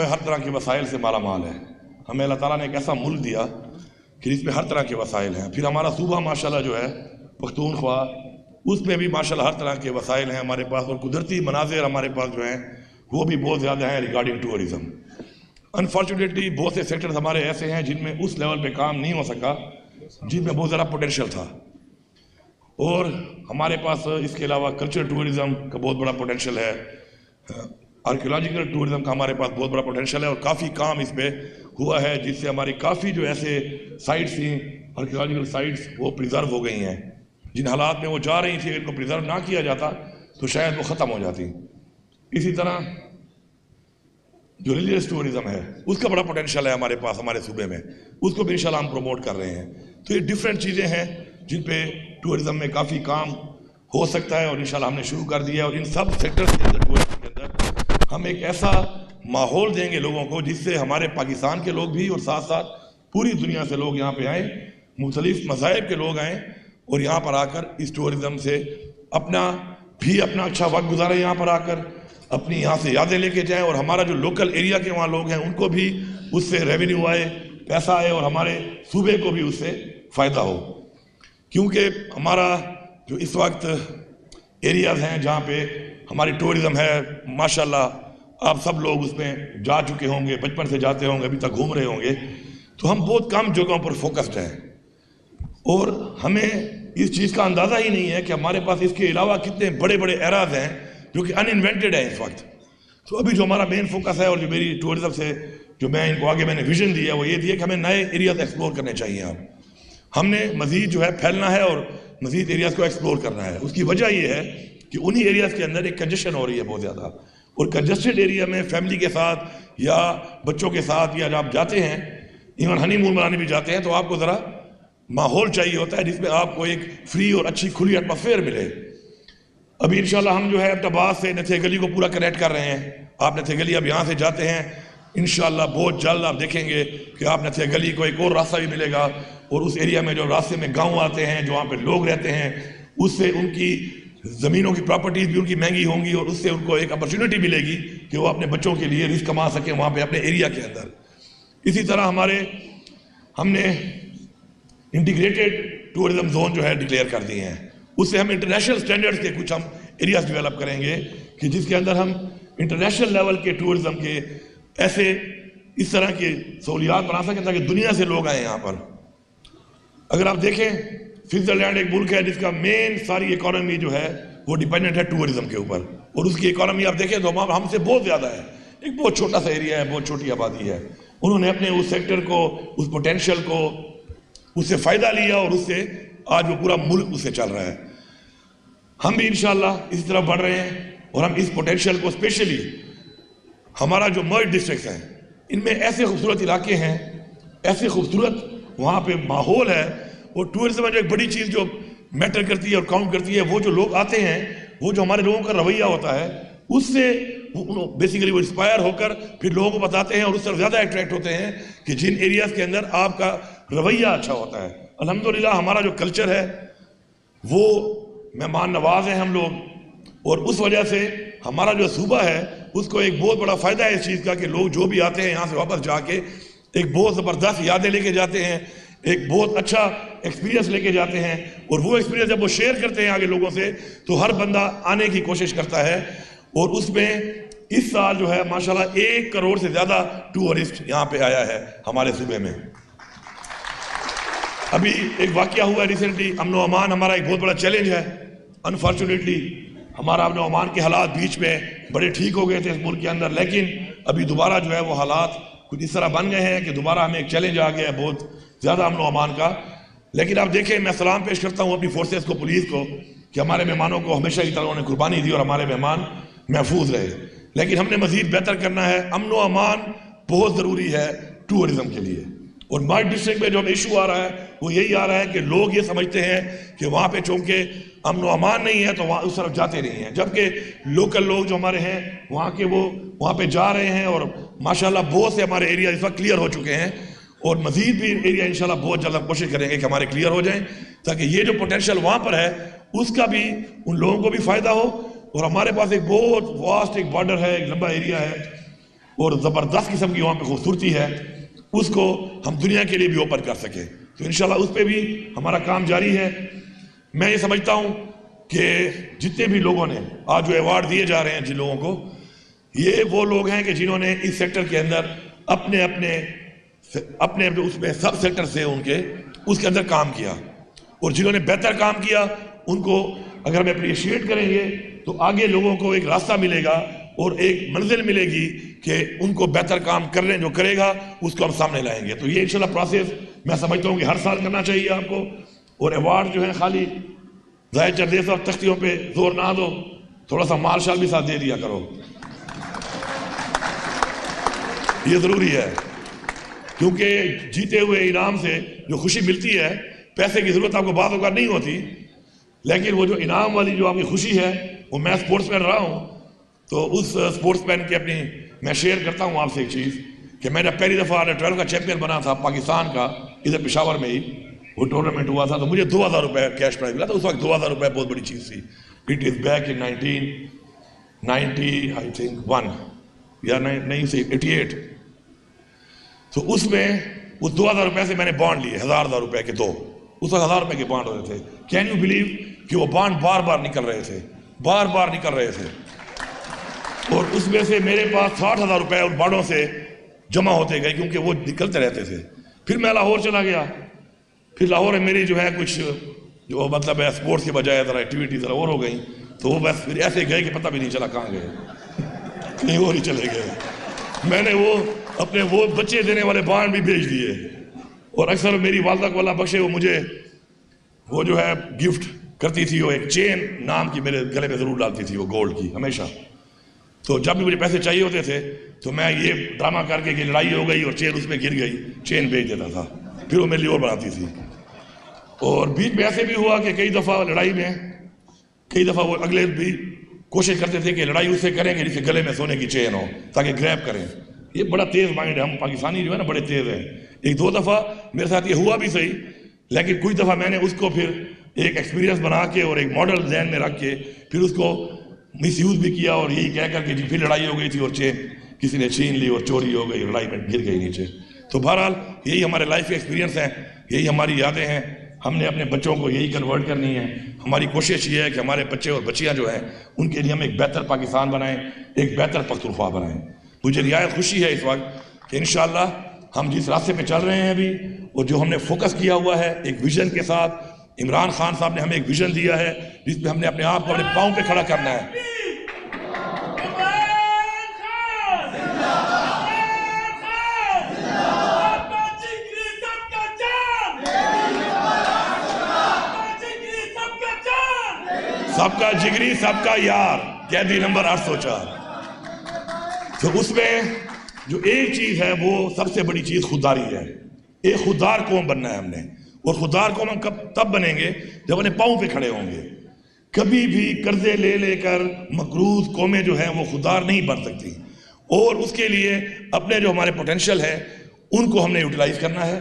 ہر طرح کے وسائل سے مالا مال ہے. ہمیں اللہ تعالیٰ نے ایک ایسا ملک دیا کہ جس میں ہر طرح کے وسائل ہیں. پھر ہمارا صوبہ ماشاءاللہ جو ہے پختونخوا، اس میں بھی ماشاءاللہ ہر طرح کے وسائل ہیں ہمارے پاس، اور قدرتی مناظر ہمارے پاس جو ہیں وہ بھی بہت زیادہ ہیں ریگارڈنگ ٹورزم. انفارچونیٹلی بہت سے سیکٹرز ہمارے ایسے ہیں جن میں اس لیول پہ کام نہیں ہو سکا جن میں بہت زیادہ پوٹینشیل تھا. اور ہمارے پاس اس کے علاوہ کلچر ٹورزم کا بہت بڑا پوٹینشیل ہے، آرکیولوجیکل ٹورزم کا ہمارے پاس بہت بڑا پوٹینشیل ہے، اور کافی کام اس پہ ہوا ہے جس سے ہماری کافی جو ایسے سائٹس تھیں آرکیولوجیکل سائٹس وہ پریزرو ہو گئی ہیں. جن حالات میں وہ جا رہی تھی، اگر ان کو پریزرو نہ کیا جاتا تو شاید وہ ختم ہو جاتی. اسی طرح جو ریلیجیس ٹورزم ہے اس کا بڑا پوٹینشیل ہے ہمارے پاس ہمارے صوبے میں، اس کو بھی انشاءاللہ ہم پروموٹ کر رہے ہیں. تو یہ ڈفرینٹ چیزیں ہیں جن پہ ٹورزم میں کافی کام ہو سکتا ہے، اور انشاءاللہ ہم نے شروع کر دیا. اور ان سب سیکٹرز کے اندر ٹورزم کے اندر ہم ایک ایسا ماحول دیں گے لوگوں کو جس سے ہمارے پاکستان کے لوگ بھی اور ساتھ ساتھ پوری دنیا سے لوگ یہاں پہ آئیں، مختلف مذاہب کے لوگ آئیں اور یہاں پر آ کر اس ٹورزم سے اپنا اچھا وقت گزاریں، یہاں پر آ کر اپنی یہاں سے یادیں لے کے جائیں، اور ہمارا جو لوکل ایریا کے وہاں لوگ ہیں ان کو بھی اس سے ریونیو آئے، پیسہ آئے، اور ہمارے صوبے کو بھی اس سے فائدہ ہو. کیونکہ ہمارا جو اس وقت ایریاز ہیں جہاں پہ ہماری ٹورزم ہے ماشاءاللہ آپ سب لوگ اس میں جا چکے ہوں گے، بچپن سے جاتے ہوں گے، ابھی تک گھوم رہے ہوں گے، تو ہم بہت کم جگہوں پر فوکسڈ ہیں، اور ہمیں اس چیز کا اندازہ ہی نہیں ہے کہ ہمارے پاس اس کے علاوہ کتنے بڑے بڑے ایراز ہیں جو کہ ان انوینٹڈ ہیں اس وقت. تو ابھی جو ہمارا مین فوکس ہے اور جو میری ٹورزم سے جو میں ان کو آگے میں نے ویژن دیا وہ یہ دیا کہ ہمیں نئے ایریاز ایکسپلور کرنے چاہیے. ہم نے مزید جو ہے پھیلنا ہے اور مزید ایریاز کو ایکسپلور کرنا ہے. اس کی وجہ یہ ہے کہ انہی ایریاز کے اندر ایک کنجسشن ہو رہی ہے بہت زیادہ، اور کنجسٹڈ ایریا میں فیملی کے ساتھ یا بچوں کے ساتھ یا جب آپ جاتے ہیں ایون ہنی مون منانے بھی جاتے ہیں تو آپ کو ذرا ماحول چاہیے ہوتا ہے جس میں آپ کو ایک فری اور اچھی کھلی ایٹماسفیئر ملے. ابھی انشاءاللہ ہم جو ہے ابٹاباد سے نتھے گلی کو پورا کنیکٹ کر رہے ہیں. آپ نتھے گلی اب یہاں سے جاتے ہیں انشاءاللہ بہت جلد آپ دیکھیں گے کہ آپ نتھے گلی کو ایک اور راستہ بھی ملے گا، اور اس ایریا میں جو راستے میں گاؤں آتے ہیں جو وہاں پہ لوگ رہتے ہیں اس سے ان کی زمینوں کی پراپرٹیز بھی ان کی مہنگی ہوں گی، اور اس سے ان کو ایک اپرچونٹی ملے گی کہ وہ اپنے بچوں کے لیے رزق کما سکیں وہاں پہ اپنے ایریا کے اندر. اسی طرح ہم نے انٹیگریٹڈ ٹورزم زون جو ہے ڈکلیئر کر دیے ہیں. اس سے ہم انٹرنیشنل سٹینڈرڈز کے کچھ ہم ایریاز ڈیولپ کریں گے کہ جس کے اندر ہم انٹرنیشنل لیول کے ٹورزم کے ایسے اس طرح کی سہولیات بنا سکیں تاکہ دنیا سے لوگ آئیں یہاں پر. اگر آپ دیکھیں سوئٹزرلینڈ ایک ملک ہے جس کا مین ساری اکانومی جو ہے وہ ڈیپینڈنٹ ہے ٹورزم کے اوپر، اور اس کی اکانومی آپ دیکھیں تو ہم سے بہت زیادہ ہے. ایک بہت چھوٹا سا ایریا ہے، بہت چھوٹی آبادی ہے. انہوں نے اپنے اس سیکٹر کو، اس پوٹینشیل کو، اس سے فائدہ لیا، اور اس سے آج وہ پورا ملک اس سے چل رہا ہے. ہم بھی انشاءاللہ اسی طرح بڑھ رہے ہیں، اور ہم اس پوٹینشیل کو اسپیشلی ہمارا جو مرج ڈسٹرکٹس ہیں ان میں ایسے خوبصورت علاقے ہیں، ایسے خوبصورت وہاں پہ ماحول ہے، اور ٹورزم میں جو ایک بڑی چیز جو میٹر کرتی ہے اور کاؤنٹ کرتی ہے وہ جو لوگ آتے ہیں، وہ جو ہمارے لوگوں کا رویہ ہوتا ہے اس سے بیسیکلی وہ انسپائر ہو کر پھر لوگوں کو بتاتے ہیں اور اس طرف زیادہ اٹریکٹ ہوتے ہیں کہ جن ایریاز کے اندر آپ کا رویہ اچھا ہوتا ہے. الحمدللہ ہمارا جو کلچر ہے وہ مہمان نواز ہیں ہم لوگ، اور اس وجہ سے ہمارا جو صوبہ ہے اس کو ایک بہت بڑا فائدہ ہے اس چیز کا کہ لوگ جو بھی آتے ہیں یہاں سے واپس جا کے ایک بہت زبردست یادیں لے کے جاتے ہیں، ایک بہت اچھا ایکسپیرینس لے کے جاتے ہیں، اور وہ ایکسپیرینس جب وہ شیئر کرتے ہیں آگے لوگوں سے تو ہر بندہ آنے کی کوشش کرتا ہے. اور اس میں اس سال جو ہے ماشاءاللہ 1 کروڑ سے زیادہ ٹورسٹ یہاں پہ آیا ہے ہمارے صوبے میں. ابھی ایک واقعہ ہوا ہے ریسنٹلی، امن و امان ہمارا ایک بہت بڑا چیلنج ہے. انفارچونیٹلی ہمارا امن و امان کے حالات بیچ میں بڑے ٹھیک ہو گئے تھے اس ملک کے اندر، لیکن ابھی دوبارہ جو ہے وہ حالات کچھ اس طرح بن گئے ہیں کہ دوبارہ ہمیں ایک چیلنج آ گیا ہے بہت زیادہ امن و امان کا. لیکن آپ دیکھیں میں سلام پیش کرتا ہوں اپنی فورسز کو، پولیس کو، کہ ہمارے مہمانوں کو ہمیشہ کی طرح انہوں نے قربانی دی اور ہمارے مہمان محفوظ رہے. لیکن ہم نے مزید بہتر کرنا ہے. امن و امان بہت ضروری ہے ٹورزم کے لیے، اور مارٹ ڈسٹرکٹ میں جو ایشو آ رہا ہے وہ یہی آ رہا ہے کہ لوگ یہ سمجھتے ہیں کہ وہاں پہ چونکہ امن و امان نہیں ہے تو وہاں اس طرف جاتے نہیں ہیں، جبکہ لوکل لوگ جو ہمارے ہیں وہاں کے وہ وہاں پہ جا رہے ہیں، اور ماشاءاللہ بہت سے ہمارے ایریا اس وقت کلیئر ہو چکے ہیں، اور مزید بھی ایریا انشاءاللہ بہت جلد ہم کوشش کریں گے کہ ہمارے کلیئر ہو جائیں تاکہ یہ جو پوٹینشیل وہاں پر ہے اس کا بھی ان لوگوں کو بھی فائدہ ہو. اور ہمارے پاس ایک بہت واسٹ ایک بارڈر ہے، ایک لمبا ایریا ہے، اور زبردست قسم کی وہاں پہ خوبصورتی ہے، اس کو ہم دنیا کے لیے بھی اوپن کر سکیں. تو انشاءاللہ اس پہ بھی ہمارا کام جاری ہے. میں یہ سمجھتا ہوں کہ جتنے بھی لوگوں نے آج جو ایوارڈ دیے جا رہے ہیں جن لوگوں کو، یہ وہ لوگ ہیں کہ جنہوں نے اس سیکٹر کے اندر اپنے اس میں سب سیکٹر سے ان کے اس کے اندر کام کیا، اور جنہوں نے بہتر کام کیا ان کو اگر ہم اپریشیٹ کریں گے تو آگے لوگوں کو ایک راستہ ملے گا اور ایک منزل ملے گی کہ ان کو بہتر کام کرنے جو کرے گا اس کو ہم سامنے لائیں گے. تو یہ انشاءاللہ پروسیس میں سمجھتا ہوں کہ ہر سال کرنا چاہیے آپ کو. اور ایوارڈ جو ہے خالی ظاہر چردے صاحب تختیوں پہ زور نہ دو، تھوڑا سا مال شال بھی ساتھ دے دیا کرو، یہ ضروری ہے. کیونکہ جیتے ہوئے انعام سے جو خوشی ملتی ہے، پیسے کی ضرورت آپ کو بعض اوقات نہیں ہوتی، لیکن وہ جو انعام والی جو آپ کی خوشی ہے، وہ میں اسپورٹس مین رہا ہوں تو اس اسپورٹس مین کی میں شیئر کرتا ہوں آپ سے ایک چیز کہ میں جب پہلی دفعہ انڈر 12 کا چیمپئن بنا تھا پاکستان کا، ادھر پشاور میں ہی وہ ٹورنامنٹ ہوا تھا، تو مجھے 2000 روپے کیش پرائز ملا تھا. اس وقت 2000 روپے بہت بڑی چیز تھی. It is back in 1990 I think 1 یا نہیں سے 88. تو اس میں اس 2000 روپے سے میں نے بانڈ لیے 1000 روپے کے 2. اس وقت 1000 روپے کے بانڈ ہوتے تھے. کین یو بلیو کہ وہ بانڈ بار بار نکل رہے تھے اور اس میں سے میرے پاس 60,000 روپے ان بانڈوں سے جمع ہوتے گئے کیونکہ وہ نکلتے رہتے تھے. پھر میں لاہور چلا گیا. پھر لاہور میں میری جو ہے کچھ جو مطلب ہے اسپورٹس کے بجائے ذرا ایکٹیویٹی ذرا اور ہو گئی، تو وہ بس پھر ایسے گئے کہ پتہ بھی نہیں چلا کہاں گئے، کہیں اور ہی چلے گئے. میں نے وہ اپنے وہ بچے دینے والے بانڈ بھی بھیج دیے. اور اکثر میری والدہ کو اللہ بخشے، وہ مجھے وہ جو ہے گفٹ کرتی تھی، وہ ایک چین نام کی میرے گلے میں ضرور ڈالتی تھی، وہ گولڈ کی ہمیشہ. تو جب بھی مجھے پیسے چاہیے ہوتے تھے تو میں یہ ڈرامہ کر کے کہ لڑائی ہو گئی اور چین اس میں گر گئی، چین بیچ دیتا تھا، پھر وہ میرے لیے اور بناتی تھی. اور بیچ میں ایسے بھی ہوا کہ کئی دفعہ لڑائی میں وہ اگلے بھی کوشش کرتے تھے کہ لڑائی اس سے کریں کہ جس کے گلے میں سونے کی چین ہو تاکہ گریب کریں. یہ بڑا تیز مائنڈ ہے، ہم پاکستانی جو ہے نا بڑے تیز ہیں. ایک دو دفعہ میرے ساتھ یہ ہوا بھی صحیح، لیکن کچھ دفعہ میں نے اس کو پھر ایک ایکسپیرینس بنا کے اور ایک ماڈل ذہن میں رکھ کے پھر اس کو مس یوز بھی کیا، اور یہی کہہ کر کے جی پھر لڑائی ہو گئی تھی اور چین کسی نے چھین لی اور چوری ہو گئی، لڑائی میں گر گئی نیچے. تو بہرحال یہی ہمارے لائف کے ایکسپیرینس ہیں، یہی ہماری یادیں ہیں. ہم نے اپنے بچوں کو یہی کنورٹ کرنی ہے. ہماری کوشش یہ ہے کہ ہمارے بچے اور بچیاں جو ہیں ان کے لیے ہم ایک بہتر پاکستان بنائیں، ایک بہتر پختونخوا بنائیں. مجھے نہایت خوشی ہے اس وقت کہ انشاءاللہ ہم جس راستے پہ چل رہے ہیں ابھی، اور جو ہم نے فوکس کیا ہوا ہے ایک ویژن کے ساتھ. عمران خان صاحب نے ہمیں ایک ویژن دیا ہے جس پہ ہم نے اپنے آپ کو اپنے پاؤں پہ کھڑا کرنا ہے. سب کا جگری سب کا یار، قیدی نمبر 804. تو اس میں جو ایک چیز ہے وہ سب سے بڑی چیز خودداری ہے. ایک خوددار قوم بننا ہے ہم نے، اور خوددار قوم ہم تب بنیں گے جب اپنے پاؤں پہ کھڑے ہوں گے. کبھی بھی قرضے لے کر مقروض قومیں جو ہیں وہ خوددار نہیں بن سکتی. اور اس کے لیے اپنے جو ہمارے پوٹینشیل ہے ان کو ہم نے یوٹیلائز کرنا ہے.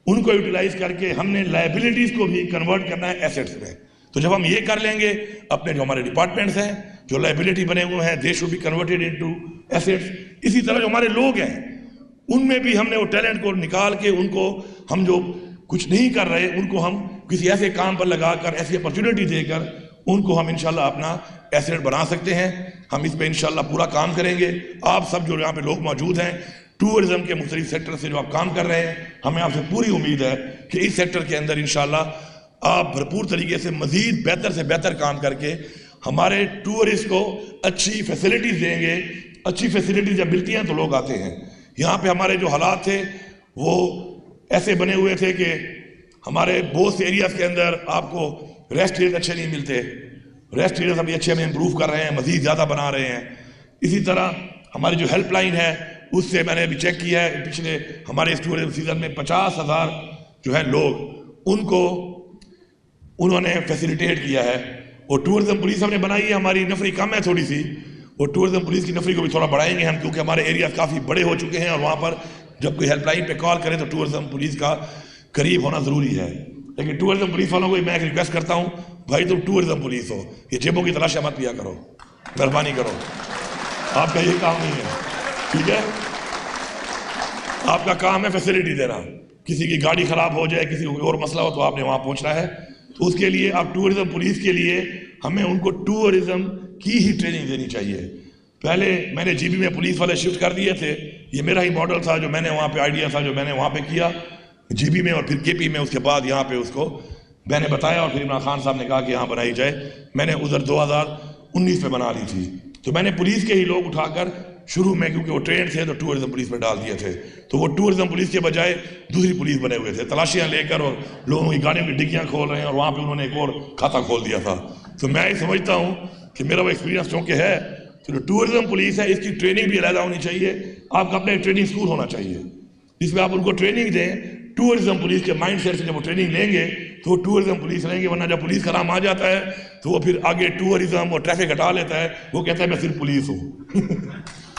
ان کو یوٹیلائز کر کے ہم نے لائبلٹیز کو بھی کنورٹ کرنا ہے ایسیٹس میں. تو جب ہم یہ کر لیں گے، اپنے جو ہمارے ڈپارٹمنٹس ہیں جو لائبلٹی بنے ہوئے ہیں they should be converted into assets. اسی طرح جو ہمارے لوگ ہیں ان میں بھی ہم نے وہ ٹیلنٹ کو نکال کے ان کو ہم جو کچھ نہیں کر رہے ان کو ہم کسی ایسے کام پر لگا کر ایسی اپرچونٹی دے کر ان کو ہم انشاءاللہ اپنا ایسیٹ بنا سکتے ہیں. ہم اس پہ انشاءاللہ پورا کام کریں گے. آپ سب جو یہاں پہ لوگ موجود ہیں ٹورزم کے مختلف سیکٹر سے جو آپ کام کر رہے ہیں، ہمیں آپ سے پوری امید ہے کہ اس سیکٹر کے اندر انشاءاللہ آپ بھرپور طریقے سے مزید بہتر سے بہتر کام کر کے ہمارے ٹورسٹ کو اچھی فیسلٹیز دیں گے. اچھی فیسلٹیز جب ملتی ہیں تو لوگ آتے ہیں. یہاں پہ ہمارے جو حالات تھے وہ ایسے بنے ہوئے تھے کہ ہمارے بہت سے ایریاز کے اندر آپ کو ریسٹ ایریاز اچھے نہیں ملتے. ریسٹ ایریاز ابھی اچھے میں امپروو کر رہے ہیں، مزید زیادہ بنا رہے ہیں. اسی طرح ہماری جو ہیلپ لائن ہے اس سے میں نے ابھی چیک کیا ہے پچھلے ہمارے اس ٹورزم سیزن میں 50,000 جو ہے لوگ ان کو انہوں نے فیسیلیٹیٹ کیا ہے. اور ٹورزم پولیس ہم نے بنائی ہے. ہماری نفری کم ہے تھوڑی سی، اور ٹورزم پولیس کی نفری کو بھی تھوڑا بڑھائیں گے ہم، کیونکہ ہمارے ایریاز کافی بڑے ہو چکے ہیں اور وہاں پر جب کوئی ہیلپ لائن پہ کال کرے تو ٹورزم پولیس کا قریب ہونا ضروری ہے. لیکن ٹورزم پولیس والوں کو میں ایک ریکویسٹ کرتا ہوں، بھائی تم ٹورزم پولیس ہو، یہ جیبوں کی تلاشیاں مت پیا کرو، مہربانی کرو، آپ کا یہ کام نہیں ہے. ٹھیک ہے، آپ کا کام ہے فیسلٹی دینا. کسی کی گاڑی خراب ہو جائے، کسی کو اور مسئلہ ہو تو آپ نے وہاں پہنچنا ہے. تو اس کے لیے آپ ٹورزم پولیس کے لیے ہمیں ان کو ٹورزم کی ہی ٹریننگ دینی چاہیے. پہلے میں نے جی بی میں پولیس والے شفٹ کر دیے تھے، یہ میرا ہی ماڈل تھا جو میں نے وہاں پہ آئیڈیا تھا جو میں نے وہاں پہ کیا جی بی میں اور پھر کے پی میں. اس کے بعد یہاں پہ اس کو میں نے بتایا اور پھر عمران خان صاحب نے کہا کہ یہاں بنائی جائے. میں نے ادھر 2019 میں بنا لی تھی. تو میں نے پولیس کے ہی لوگ اٹھا کر شروع میں، کیونکہ وہ ٹرینڈ تھے تو ٹورزم پولیس میں ڈال دیے تھے. تو وہ ٹورزم پولیس کے بجائے دوسری پولیس بنے ہوئے تھے، تلاشیاں لے کر اور لوگوں کی گاڑیوں کی ڈگیاں کھول رہے ہیں، اور وہاں پہ انہوں نے ایک اور کھاتا کھول دیا تھا. تو میں یہ سمجھتا ہوں کہ میرا وہ ایکسپیرینس چونکہ ہے، تو جو ٹورزم پولیس ہے اس کی ٹریننگ بھی علیحدہ ہونی چاہیے. آپ کا اپنا ایک ٹریننگ اسکول ہونا چاہیے جس میں آپ ان کو ٹریننگ دیں. ٹورزم پولیس کے مائنڈ سیٹ سے جب وہ ٹریننگ لیں گے تو وہ ٹورزم پولیس رہیں گے. ورنہ جب پولیس کا نام آ جاتا ہے تو وہ پھر آگے ٹورزم اور ٹریفک ہٹا لیتا ہے، وہ کہتا ہے میں صرف پولیس ہوں.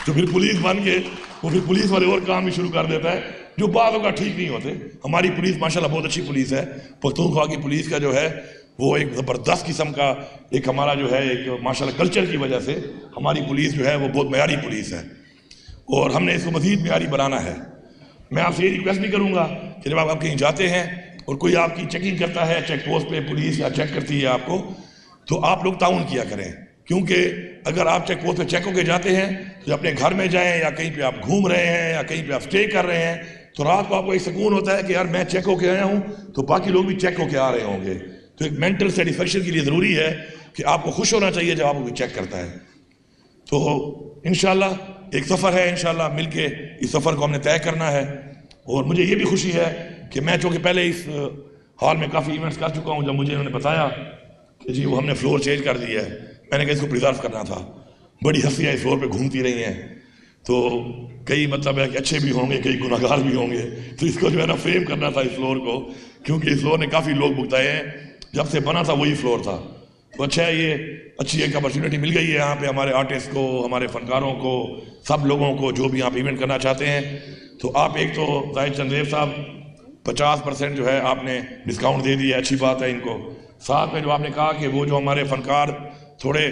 تو پھر پولیس بن کے وہ پھر پولیس والے اور کام بھی شروع کر دیتا ہے جو بعض اوقات ٹھیک نہیں ہوتے. ہماری پولیس ماشاءاللہ بہت اچھی پولیس ہے. پختونخوا کی پولیس کا جو ہے وہ ایک زبردست قسم کا ایک ہمارا جو ہے ایک ماشاءاللہ کلچر کی وجہ سے ہماری پولیس جو ہے وہ بہت معیاری پولیس ہے، اور ہم نے اس کو مزید معیاری بنانا ہے. میں آپ سے یہ ریکویسٹ بھی کروں گا کہ جب آپ کہیں جاتے ہیں اور کوئی آپ کی چیکنگ کرتا ہے چیک پوسٹ پہ، پولیس یا چیک کرتی ہے آپ کو، تو آپ لوگ تعاون کیا کریں. کیونکہ اگر آپ چیک پوسٹ پہ چیک ہو کے جاتے ہیں تو اپنے گھر میں جائیں یا کہیں پہ آپ گھوم رہے ہیں یا کہیں پہ آپ اسٹے کر رہے ہیں تو رات کو آپ کو ایک سکون ہوتا ہے کہ یار میں چیک ہو کے آیا ہوں تو باقی لوگ بھی چیک ہو کے آ رہے ہوں گے. تو ایک مینٹل سیٹسفیکشن کے لیے ضروری ہے کہ آپ کو خوش ہونا چاہیے جب آپ کو کوئی چیک کرتا ہے. تو انشاءاللہ ایک سفر ہے، انشاءاللہ مل کے اس سفر کو ہم نے طے کرنا ہے. اور مجھے یہ بھی خوشی ہے کہ میں چونکہ پہلے اس ہال میں کافی ایونٹس کر چکا ہوں، جب مجھے انہوں نے بتایا کہ جی وہ ہم نے فلور چینج کر دیا ہے، میں نے کہا اس کو پریزرو کرنا تھا. بڑی ہستیاں اس فلور پہ گھومتی رہی ہیں، تو کئی مطلب ہے کہ اچھے بھی ہوں گے، کئی گناہگار بھی ہوں گے. تو اس کو جو ہے نا فریم کرنا تھا اس فلور کو، کیونکہ اس فلور نے کافی لوگ بھگتائے ہیں. جب سے بنا تھا وہی فلور تھا. تو اچھا ہے، یہ اچھی ایک اپرچونیٹی مل گئی ہے یہاں پہ ہمارے آرٹسٹ کو، ہمارے فنکاروں کو، سب لوگوں کو جو بھی یہاں پہ ایونٹ کرنا چاہتے ہیں. تو آپ ایک تو زاہد چندریب صاحب 50% جو ہے آپ نے ڈسکاؤنٹ دے دیا، اچھی بات ہے ان کو. ساتھ میں جو آپ نے کہا کہ وہ جو ہمارے فنکار تھوڑے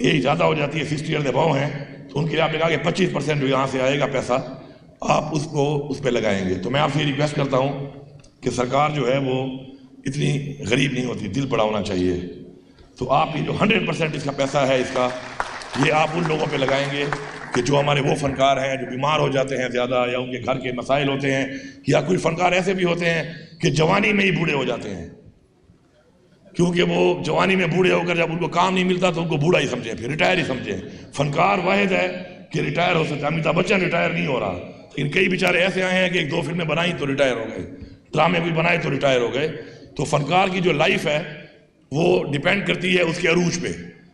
ایج زیادہ ہو جاتی ہے 60 ایئر ابو ہیں، تو ان کے لیے آپ نے کہا کہ 25% جو یہاں سے آئے گا پیسہ آپ اس کو اس پہ لگائیں گے. تو میں آپ سے یہ ریکویسٹ کرتا ہوں کہ سرکار جو ہے وہ اتنی غریب نہیں ہوتی، دل بڑا ہونا چاہیے. تو آپ یہ جو 100% اس کا پیسہ ہے اس کا، یہ آپ ان لوگوں پہ لگائیں گے کہ جو ہمارے وہ فنکار ہیں جو بیمار ہو جاتے ہیں زیادہ، یا ان کے گھر کے مسائل ہوتے ہیں، یا کوئی فنکار ایسے بھی ہوتے ہیں کہ جوانی میں ہی بوڑھے ہو جاتے ہیں. کیونکہ وہ جوانی میں بوڑھے ہو کر جب ان کو کام نہیں ملتا تو ان کو بوڑھا ہی سمجھیں، پھر ریٹائر ہی سمجھیں. فنکار واحد ہے کہ ریٹائر ہو سکتا ہے. امیتابھ بچن ریٹائر نہیں ہو رہا، لیکن کئی بیچارے ایسے آئے ہیں کہ 1-2 فلمیں بنائیں تو ریٹائر ہو گئے، ڈرامے بھی بنائے تو ریٹائر ہو گئے. تو فنکار کی جو لائف ہے وہ ڈیپینڈ کرتی ہے اس کے عروج پہ.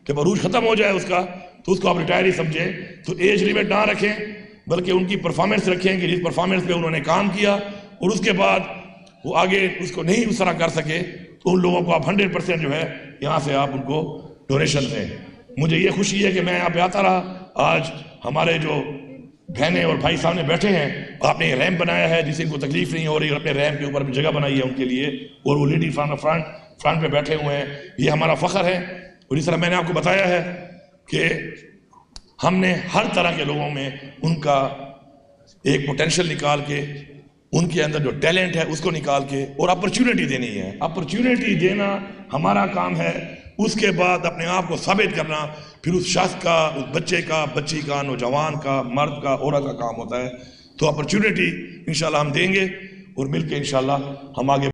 جب عروج ختم ہو جائے اس کا تو اس کو آپ ریٹائر ہی سمجھیں. تو ایج لیمٹ نہ رکھیں، بلکہ ان کی پرفارمنس رکھیں کہ جس پرفارمنس پہ انہوں نے کام کیا اور اس کے بعد وہ آگے اس کو نہیں اس طرح کر سکے تو ان لوگوں کو آپ 100% جو ہے یہاں سے آپ ان کو ڈونیشن دیں. مجھے یہ خوشی ہے کہ میں یہاں پہ آتا رہا. آج ہمارے جو بہنیں اور بھائی سامنے بیٹھے ہیں، آپ نے یہ ریمپ بنایا ہے جس سے ان کو تکلیف نہیں ہو رہی، اور اپنے ریمپ کے اوپر بھی جگہ بنائی ہے ان کے لیے، اور وہ لیڈی فرنٹ پہ بیٹھے ہوئے ہیں. یہ ہمارا فخر ہے. اور اس طرح میں نے آپ کو بتایا ہے کہ ہم نے ہر طرح کے لوگوں میں ان کا ایک پوٹینشیل نکال کے، ان کے اندر جو ٹیلنٹ ہے اس کو نکال کے، اور اپرچونیٹی دینی ہے. اپرچونیٹی دینا ہمارا کام ہے. اس کے بعد اپنے آپ کو ثابت کرنا پھر اس شخص کا، اس بچے کا، بچی کا، نوجوان کا، مرد کا، عورت کا کام ہوتا ہے. تو اپرچونیٹی انشاءاللہ ہم دیں گے اور مل کے انشاءاللہ ہم آگے